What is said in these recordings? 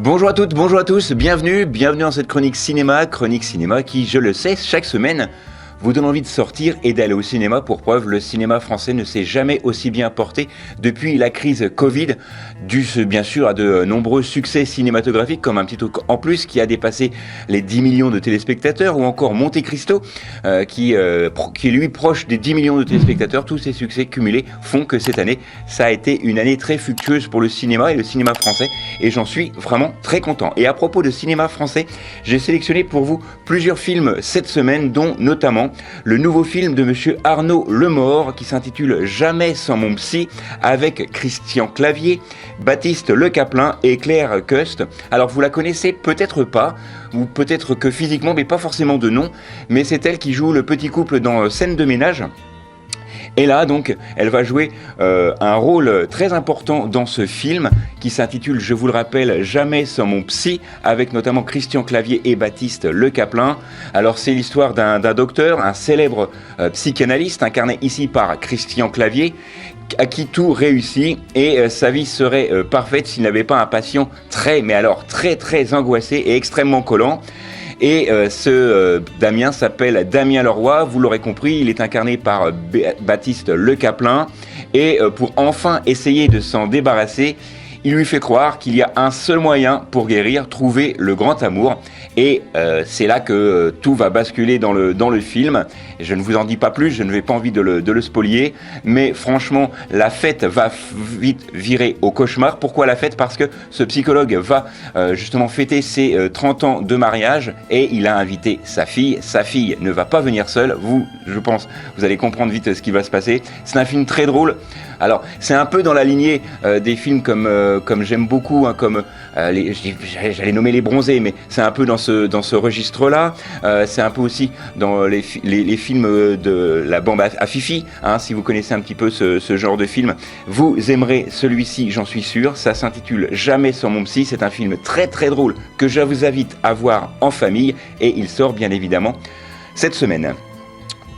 Bonjour à toutes, bonjour à tous, bienvenue dans cette chronique cinéma qui, je le sais, chaque semaine vous donne envie de sortir et d'aller au cinéma. Pour preuve, le cinéma français ne s'est jamais aussi bien porté depuis la crise Covid, dû bien sûr à de nombreux succès cinématographiques comme Un petit truc en plus qui a dépassé les 10 millions de téléspectateurs, ou encore Monte Cristo qui est lui proche des 10 millions de téléspectateurs. Tous ces succès cumulés font que cette année, ça a été une année très fructueuse pour le cinéma et le cinéma français, et j'en suis vraiment très content. Et à propos de cinéma français, j'ai sélectionné pour vous plusieurs films cette semaine, dont notamment le nouveau film de monsieur Arnaud Lemort qui s'intitule Jamais sans mon psy, avec Christian Clavier, Baptiste Le Caplin et Claire Cust. Alors vous la connaissez peut-être pas, ou peut-être que physiquement, mais pas forcément de nom, mais c'est elle qui joue le petit couple dans Scène de ménage. Et là, donc, elle va jouer un rôle très important dans ce film qui s'intitule, je vous le rappelle, Jamais sans mon psy, avec notamment Christian Clavier et Baptiste Le Caplin. Alors, c'est l'histoire d'un docteur, un célèbre psychanalyste, incarné ici par Christian Clavier, à qui tout réussit, et sa vie serait parfaite s'il n'avait pas un patient très angoissé et extrêmement collant. Et Damien s'appelle Damien Leroy, vous l'aurez compris, il est incarné par Baptiste Le Caplin, et pour enfin essayer de s'en débarrasser, il lui fait croire qu'il y a un seul moyen pour guérir, trouver le grand amour. Et c'est là que tout va basculer dans le film. Je ne vous en dis pas plus, je ne vais pas envie de le spolier, mais franchement, la fête va vite virer au cauchemar. Pourquoi la fête ? Parce que ce psychologue va justement fêter ses 30 ans de mariage, et il a invité sa fille. Sa fille ne va pas venir seule. Je pense, vous allez comprendre vite ce qui va se passer. C'est un film très drôle. Alors, c'est un peu dans la lignée des films comme j'aime beaucoup, hein, comme j'allais nommer Les Bronzés, mais c'est un peu dans ce registre-là. C'est un peu aussi dans les films de la bande à Fifi, hein, si vous connaissez un petit peu ce genre de film. Vous aimerez celui-ci, j'en suis sûr. Ça s'intitule Jamais sans mon psy. C'est un film très très drôle que je vous invite à voir en famille, et il sort bien évidemment cette semaine.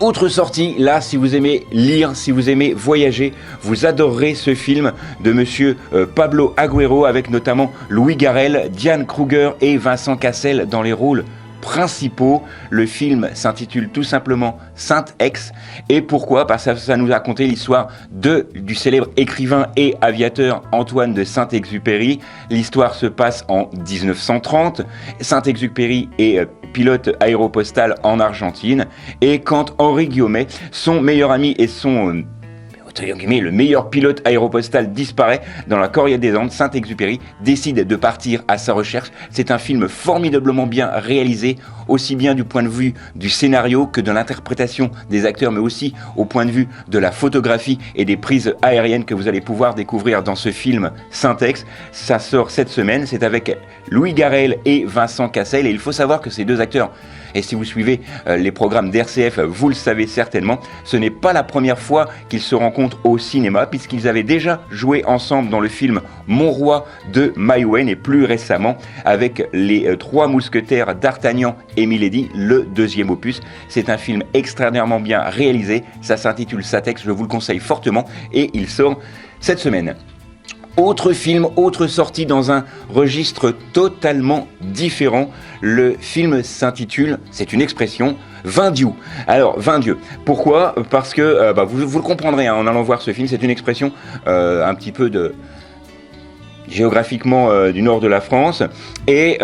Autre sortie, là, si vous aimez lire, si vous aimez voyager, vous adorerez ce film de monsieur Pablo Agüero, avec notamment Louis Garrel, Diane Kruger et Vincent Cassel dans les rôles principaux. Le film s'intitule tout simplement Saint-Ex. Et pourquoi ? Parce que ça nous a raconté l'histoire du célèbre écrivain et aviateur Antoine de Saint-Exupéry. L'histoire se passe en 1930. Saint-Exupéry est pilote aéropostal en Argentine, et quand Henri Guillaumet, son meilleur ami et le meilleur pilote aéropostal, disparaît dans la Corrière des Andes, Saint-Exupéry décide de partir à sa recherche. C'est un film formidablement bien réalisé, aussi bien du point de vue du scénario que de l'interprétation des acteurs, mais aussi au point de vue de la photographie et des prises aériennes que vous allez pouvoir découvrir dans ce film Saint-Ex. Ça sort cette semaine, c'est avec Louis Garrel et Vincent Cassel, et il faut savoir que ces deux acteurs, et si vous suivez les programmes d'RCF, vous le savez certainement, ce n'est pas la première fois qu'ils se rencontrent au cinéma, puisqu'ils avaient déjà joué ensemble dans le film Mon Roi de Maïwenn, et plus récemment avec les Trois Mousquetaires d'Artagnan et Milady, le deuxième opus. C'est un film extraordinairement bien réalisé, ça s'intitule Saint-Ex, je vous le conseille fortement, et il sort cette semaine. Autre film, autre sortie dans un registre totalement différent. Le film s'intitule, c'est une expression, Vindiou. Alors, Vindieu. Pourquoi ? Parce que, vous le comprendrez en allant voir ce film, c'est une expression un petit peu géographiquement du nord de la France. Et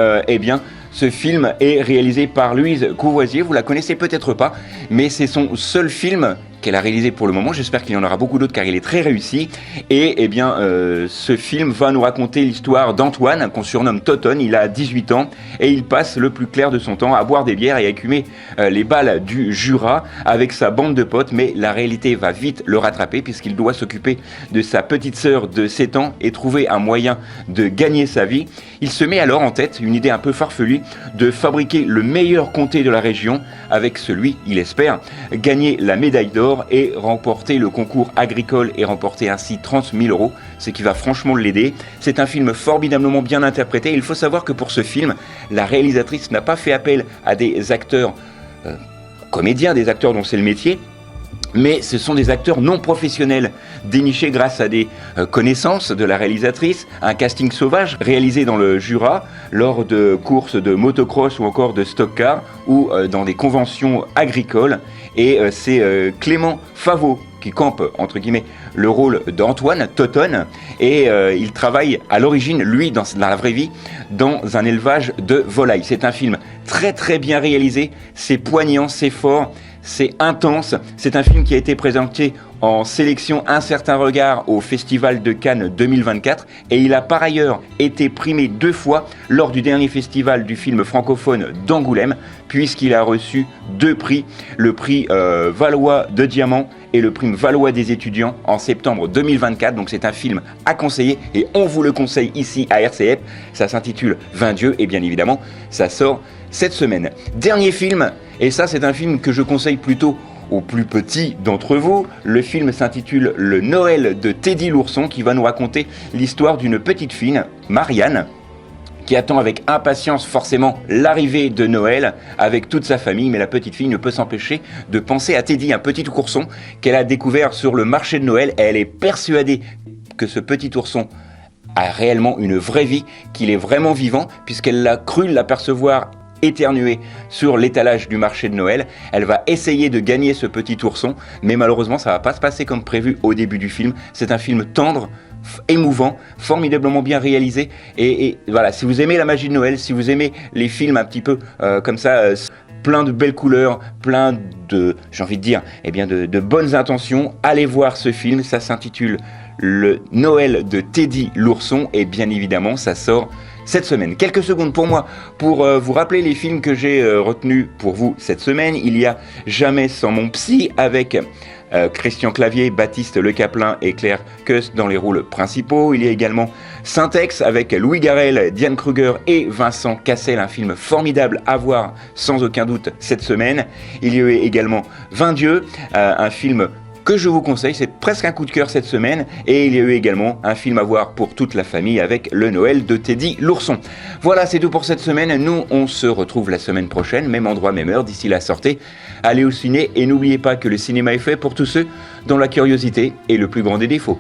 ce film est réalisé par Louise Courvoisier. Vous la connaissez peut-être pas, mais c'est son seul film qu'elle a réalisé pour le moment. J'espère qu'il y en aura beaucoup d'autres, car il est très réussi. Et ce film va nous raconter l'histoire d'Antoine, qu'on surnomme Toton. Il a 18 ans et il passe le plus clair de son temps à boire des bières et à écumer les balles du Jura avec sa bande de potes. Mais la réalité va vite le rattraper, puisqu'il doit s'occuper de sa petite sœur de 7 ans et trouver un moyen de gagner sa vie. Il se met alors en tête une idée un peu farfelue de fabriquer le meilleur comté de la région, avec celui, il espère, gagner la médaille d'or et remporter le concours agricole, et remporter ainsi 30 000 €, ce qui va franchement l'aider. C'est un film formidablement bien interprété. Il faut savoir que pour ce film, la réalisatrice n'a pas fait appel à des acteurs comédiens, des acteurs dont c'est le métier, Mais ce sont des acteurs non professionnels, dénichés grâce à des connaissances de la réalisatrice, un casting sauvage réalisé dans le Jura, lors de courses de motocross ou encore de stock car, ou dans des conventions agricoles. Et c'est Clément Favot qui campe, entre guillemets, le rôle d'Antoine Totonne, et il travaille à l'origine, lui, dans la vraie vie, dans un élevage de volailles. C'est un film très très bien réalisé, c'est poignant, c'est fort, c'est intense. C'est un film qui a été présenté en sélection Un certain regard au Festival de Cannes 2024 et il a par ailleurs été primé 2 fois lors du dernier festival du film francophone d'Angoulême, puisqu'il a reçu 2 prix, le prix Valois de Diamant et le prix Valois des étudiants en septembre 2024. Donc c'est un film à conseiller et on vous le conseille ici à RCF. Ça s'intitule 20 dieux et bien évidemment ça sort cette semaine. Dernier film, et ça c'est un film que je conseille plutôt aux plus petits d'entre vous. Le film s'intitule Le Noël de Teddy l'ourson, qui va nous raconter l'histoire d'une petite fille, Marianne, qui attend avec impatience forcément l'arrivée de Noël avec toute sa famille, mais la petite fille ne peut s'empêcher de penser à Teddy, un petit ourson qu'elle a découvert sur le marché de Noël, et elle est persuadée que ce petit ourson a réellement une vraie vie, qu'il est vraiment vivant, puisqu'elle l'a cru l'apercevoir éternuer sur l'étalage du marché de Noël. Elle va essayer de gagner ce petit ourson, mais malheureusement ça va pas se passer comme prévu au début du film. C'est un film tendre, émouvant, formidablement bien réalisé, et voilà, si vous aimez la magie de Noël, si vous aimez les films un petit peu comme ça, plein de belles couleurs, plein de, j'ai envie de dire, eh bien de bonnes intentions, allez voir ce film. Ça s'intitule Le Noël de Teddy l'ourson, et bien évidemment ça sort cette semaine. Quelques secondes pour moi pour vous rappeler les films que j'ai retenus pour vous cette semaine. Il y a Jamais sans mon psy avec Christian Clavier, Baptiste Le Caplin et Claire Kuss dans les rôles principaux. Il y a également Syntex avec Louis Garrel, Diane Kruger et Vincent Cassel, un film formidable à voir sans aucun doute cette semaine. Il y a également 20 dieux, un film que je vous conseille, c'est presque un coup de cœur cette semaine, et il y a eu également un film à voir pour toute la famille avec Le Noël de Teddy l'ourson. Voilà, c'est tout pour cette semaine. Nous, on se retrouve la semaine prochaine, même endroit, même heure. D'ici là, sortez, allez au ciné, et n'oubliez pas que le cinéma est fait pour tous ceux dont la curiosité est le plus grand des défauts.